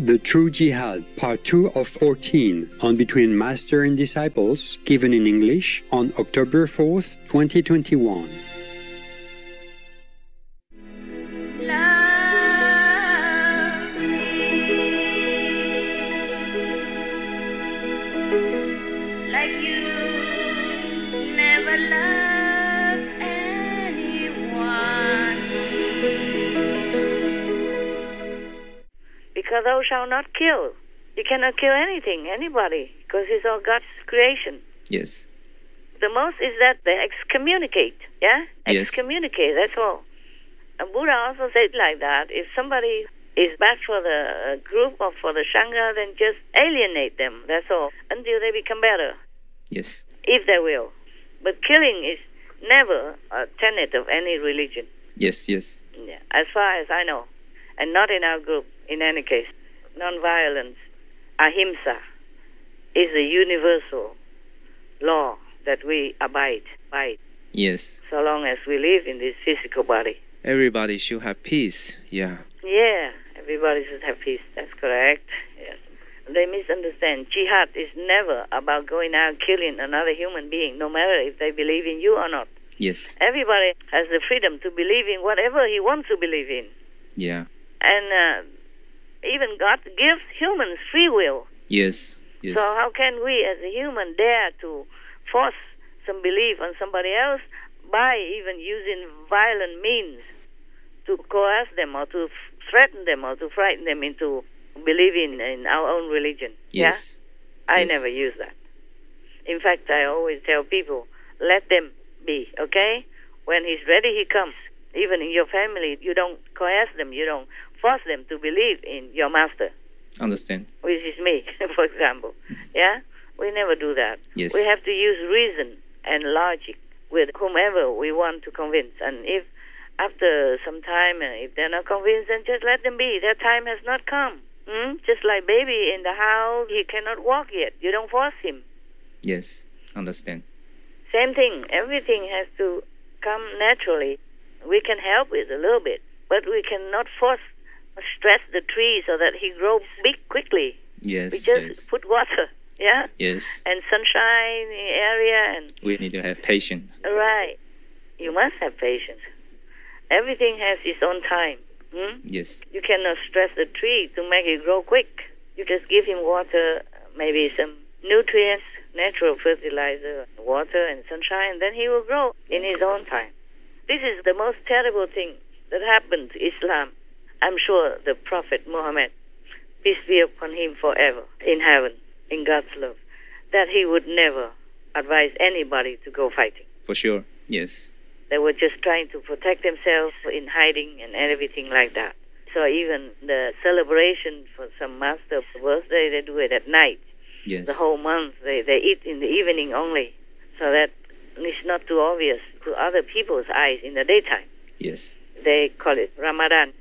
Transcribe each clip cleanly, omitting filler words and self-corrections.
The True Jihad, Part 2 of 14, on Between Master and Disciples, given in English on October 4th, 2021. Like you never loved anyone. Because thou shalt not kill. You cannot kill anything, anybody, because it's all God's creation. Yes. The most is that they excommunicate, yeah? Yes. Excommunicate, that's all. And Buddha also said like that. If somebody is bad for the group or for the Sangha, then just alienate them, that's all, until they become better. Yes. If they will. But killing is never a tenet of any religion. Yes, yes. Yeah, as far as I know. And not in our group, in any case. Non-violence, ahimsa, is the universal law that we abide by. Yes. So long as we live in this physical body. Everybody should have peace. Yeah. Yeah, everybody should have peace. That's correct. Yes. They misunderstand. Jihad is never about going out killing another human being, no matter if they believe in you or not. Yes. Everybody has the freedom to believe in whatever he wants to believe in. Yeah. And even God gives humans free will. Yes. Yes. So how can we as a human dare to force some belief on somebody else by even using violent means to coerce them or to threaten them or to frighten them into believing in our own religion? Yes. Yeah? I Yes. never use that. In fact, I always tell people, let them be, okay? When he's ready, he comes. Even in your family, you don't coerce them, you don't force them to believe in your master. Understand. Which is me, for example. Yeah? We never do that. Yes. We have to use reason and logic with whomever we want to convince. And if after some time, if they're not convinced, then just let them be. Their time has not come. Just like baby in the house, he cannot walk yet. You don't force him. Yes. Understand. Same thing. Everything has to come naturally. We can help it a little bit, but we cannot stress the tree so that he grows big quickly. Yes. We just Yes. put water, yeah? Yes. And sunshine in the area. And We need to have patience. right. You must have patience. Everything has its own time. Yes. You cannot stress the tree to make it grow quick. You just give him water, maybe some nutrients, natural fertilizer, water and sunshine, then he will grow in his own time. This is the most terrible thing that happened to Islam. I'm sure the Prophet Muhammad, peace be upon him forever, in heaven, in God's love, that he would never advise anybody to go fighting. For sure. Yes. They were just trying to protect themselves in hiding and everything like that. So even the celebration for some master's birthday, they do it at night. Yes. The whole month, they eat in the evening only, so that it's not too obvious to other people's eyes in the daytime. Yes. They call it Ramadan.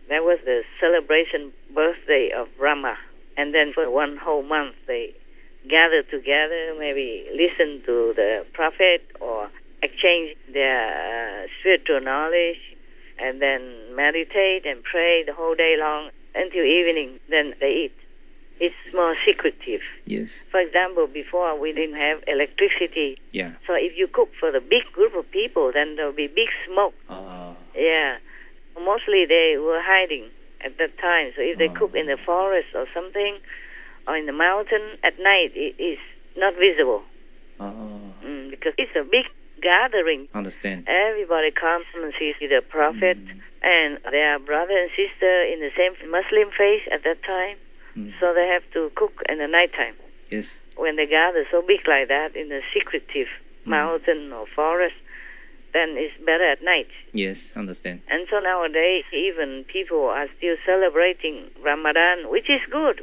That was the celebration birthday of Rama. And then for one whole month, they gather together, maybe listen to the Prophet or exchange their spiritual knowledge, and then meditate and pray the whole day long until evening. Then they eat. It's more secretive. Yes. For example, before we didn't have electricity. Yeah. So if you cook for the big group of people, then there will be big smoke. Yeah. Mostly they were hiding at that time. So if they cook in the forest or something, or in the mountain, at night it is not visible. Because it's a big gathering. Understand. Everybody comes and sees the Prophet, and they are brother and sister in the same Muslim faith at that time. So they have to cook in the nighttime. Yes. When they gather so big like that in a secretive mountain or forest, then it's better at night. Yes. Understand. And so nowadays, even people are still celebrating Ramadan, which is good,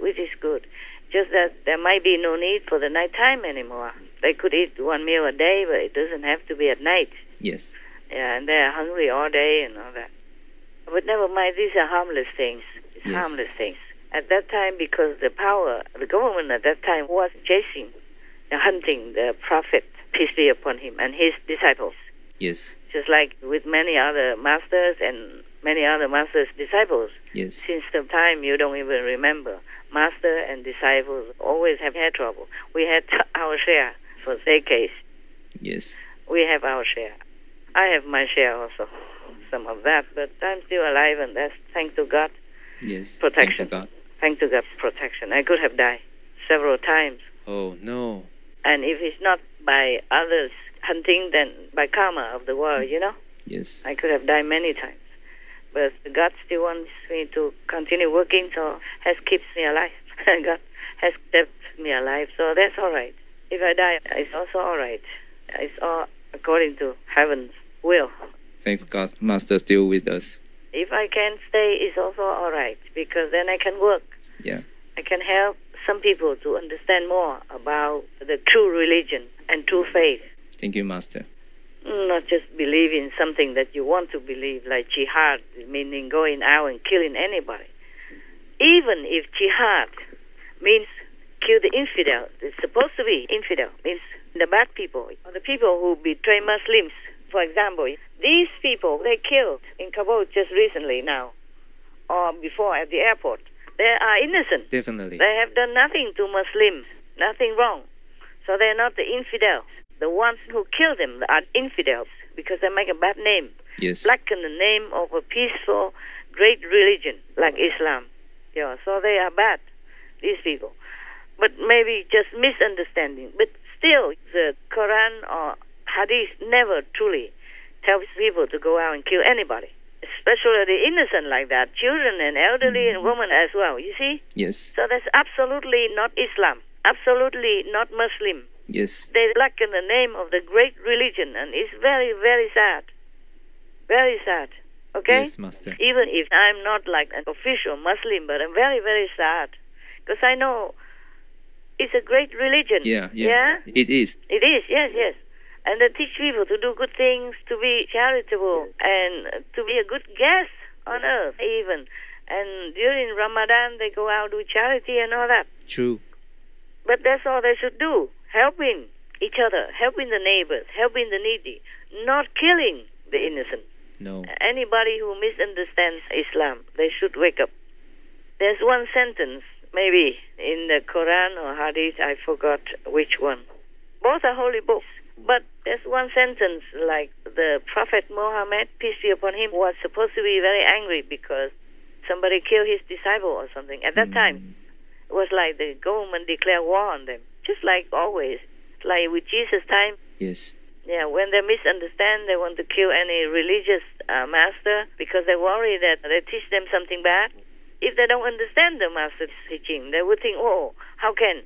Just that there might be no need for the nighttime anymore. They could eat one meal a day, but it doesn't have to be at night. Yes. Yeah, and they're hungry all day and all that. But never mind, these are harmless things. It's Yes. harmless things. At that time, because the government at that time was chasing, hunting the Prophet, peace be upon him, and his disciples. Yes. Just like with many other masters and many other master's disciples. Yes. Since the time you don't even remember, master and disciples always have had trouble. We had our share for decades. Yes. We have our share. I have my share also, some of that, but I'm still alive, and that's thanks to God. Yes. Protection. Thank you, God. Thanks to God's protection. I could have died several times. Oh, no. And if it's not by others hunting, then by karma of the world, Yes. I could have died many times. But God still wants me to continue working, so has kept me alive. God has kept me alive, so that's all right. If I die, it's also all right. It's all according to heaven's will. Thanks God, Master still with us. If I can stay, it's also all right, because then I can work. Yeah. I can help some people to understand more about the true religion and true faith. Thank you, Master. Not just believe in something that you want to believe, like jihad, meaning going out and killing anybody. Even if jihad means kill the infidel, it's supposed to be infidel, means the bad people, or the people who betray Muslims. For example, these people they killed in Kabul just recently now, or before at the airport, they are innocent. Definitely. They have done nothing to Muslims, nothing wrong. So they're not the infidels. The ones who kill them are infidels because they make a bad name. Yes. Blacken the name of a peaceful, great religion like Islam. So they are bad, these people. But maybe just misunderstanding. But still, the Quran or Hadith never truly tells people to go out and kill anybody, especially the innocent like that, children and elderly and women as well, you see? Yes. So that's absolutely not Islam, absolutely not Muslim. Yes. They blacken the name of the great religion, and it's very, very sad. Very sad. Okay? Yes, Master. Even if I'm not like an official Muslim, but I'm very, very sad. Because I know it's a great religion. Yeah. Yeah? It is. It is, yes. And they teach people to do good things, to be charitable, and to be a good guest on earth, even. And during Ramadan, they go out do charity and all that. True. But that's all they should do. Helping each other, helping the neighbors, helping the needy, not killing the innocent. No. Anybody who misunderstands Islam, they should wake up. There's one sentence, maybe in the Quran or Hadith, I forgot which one. Both are holy books. But there's one sentence like the Prophet Muhammad, peace be upon him, was supposed to be very angry because somebody killed his disciple or something. At that time, it was like the government declared war on them. Just like always, like with Jesus' time. Yes. Yeah, when they misunderstand, they want to kill any religious master because they worry that they teach them something bad. If they don't understand the master's teaching, they would think, oh, how can?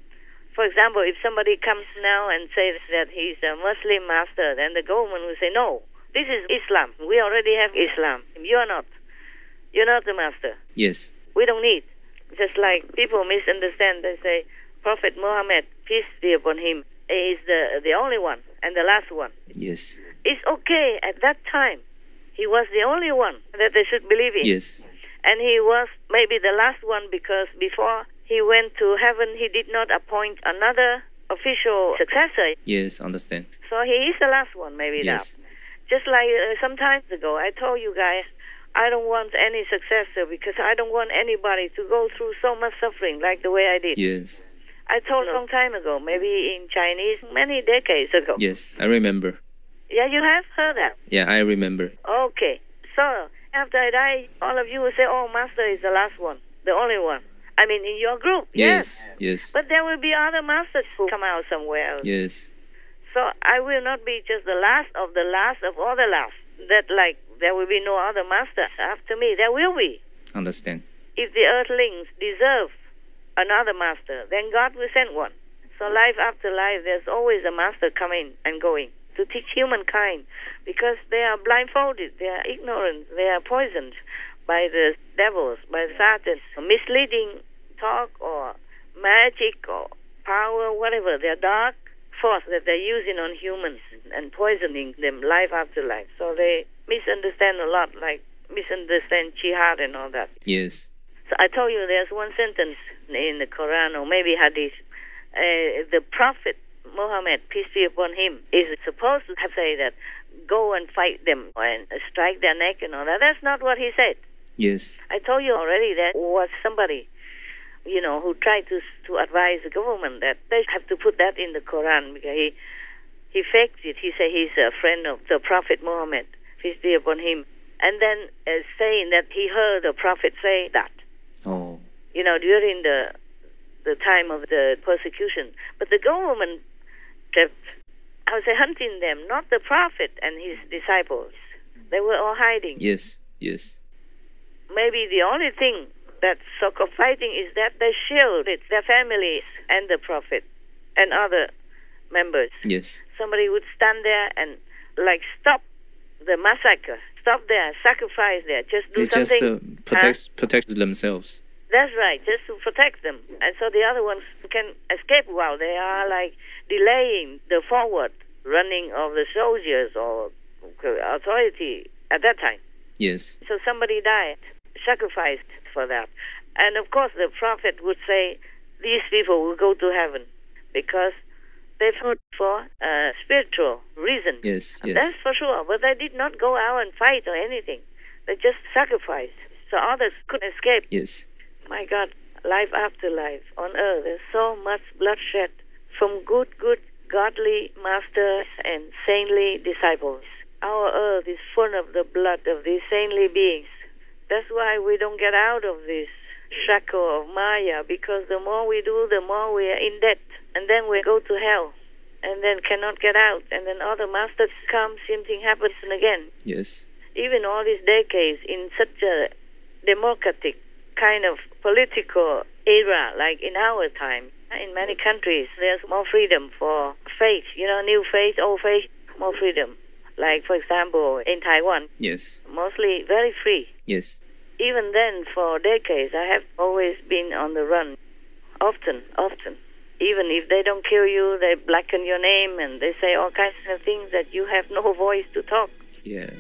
For example, if somebody comes now and says that he's a Muslim master, then the government will say, no, this is Islam. We already have Islam. You're not. You're not the master. Yes. We don't need. Just like people misunderstand, they say, Prophet Muhammad, peace be upon him, is the only one and the last one. Yes. It's okay at that time. He was the only one that they should believe in. Yes. And he was maybe the last one because before he went to heaven, he did not appoint another official successor. Yes, understand. So he is the last one maybe Yes. now. Just like some time ago, I told you guys, I don't want any successor because I don't want anybody to go through so much suffering like the way I did. Yes. I told a long time ago, maybe in Chinese, many decades ago. Yes, I remember. Yeah, you have heard that? Yeah, I remember. Okay. So, after I die, all of you will say, oh, Master is the last one, the only one. I mean, in your group. Yes. Yes. But there will be other masters who come out somewhere else. Yes. So, I will not be just the last of all the last. That, like, there will be no other master after me. There will be. Understand. If the earthlings deserve another master, then God will send one. So life after life, there's always a master coming and going to teach humankind because they are blindfolded, they are ignorant, they are poisoned by the devils, by Satan, misleading talk or magic or power, whatever, their dark force that they're using on humans and poisoning them life after life. So they misunderstand a lot, like misunderstand jihad and all that. Yes. So I told you there's one sentence in the Quran or maybe Hadith. The Prophet Muhammad, peace be upon him, is supposed to have said that go and fight them and strike their neck and all that. That's not what he said. Yes. I told you already that was somebody, who tried to advise the government that they have to put that in the Quran, because he faked it. He said he's a friend of the Prophet Muhammad, peace be upon him, and then saying that he heard the Prophet say that. Oh. During the time of the persecution. But the government kept, hunting them, not the Prophet and his disciples. They were all hiding. Yes, yes. Maybe the only thing that's so-called fighting is that they shielded their families and the Prophet and other members. Yes. Somebody would stand there and stop the massacre, stop there, sacrifice there, just do they something. Just protect themselves. That's right, just to protect them. And so the other ones can escape while they are delaying the forward running of the soldiers or authority at that time. Yes. So somebody died, sacrificed for that. And of course the Prophet would say, these people will go to heaven because they fought for a spiritual reason. Yes, yes. That's for sure. But they did not go out and fight or anything. They just sacrificed so others could escape. Yes. My God, life after life on earth, there's so much bloodshed from good, godly masters and saintly disciples. Our earth is full of the blood of these saintly beings. That's why we don't get out of this shackle of Maya, because the more we do, the more we are in debt. And then we go to hell, and then cannot get out. And then other masters come, same thing happens again. Yes. Even all these decades in such a democratic kind of political era, like in our time, in many countries, there's more freedom for faith, new faith, old faith, more freedom. Like, for example, in Taiwan, yes, mostly very free. Yes. Even then, for decades, I have always been on the run, often. Even if they don't kill you, they blacken your name and they say all kinds of things that you have no voice to talk. Yeah.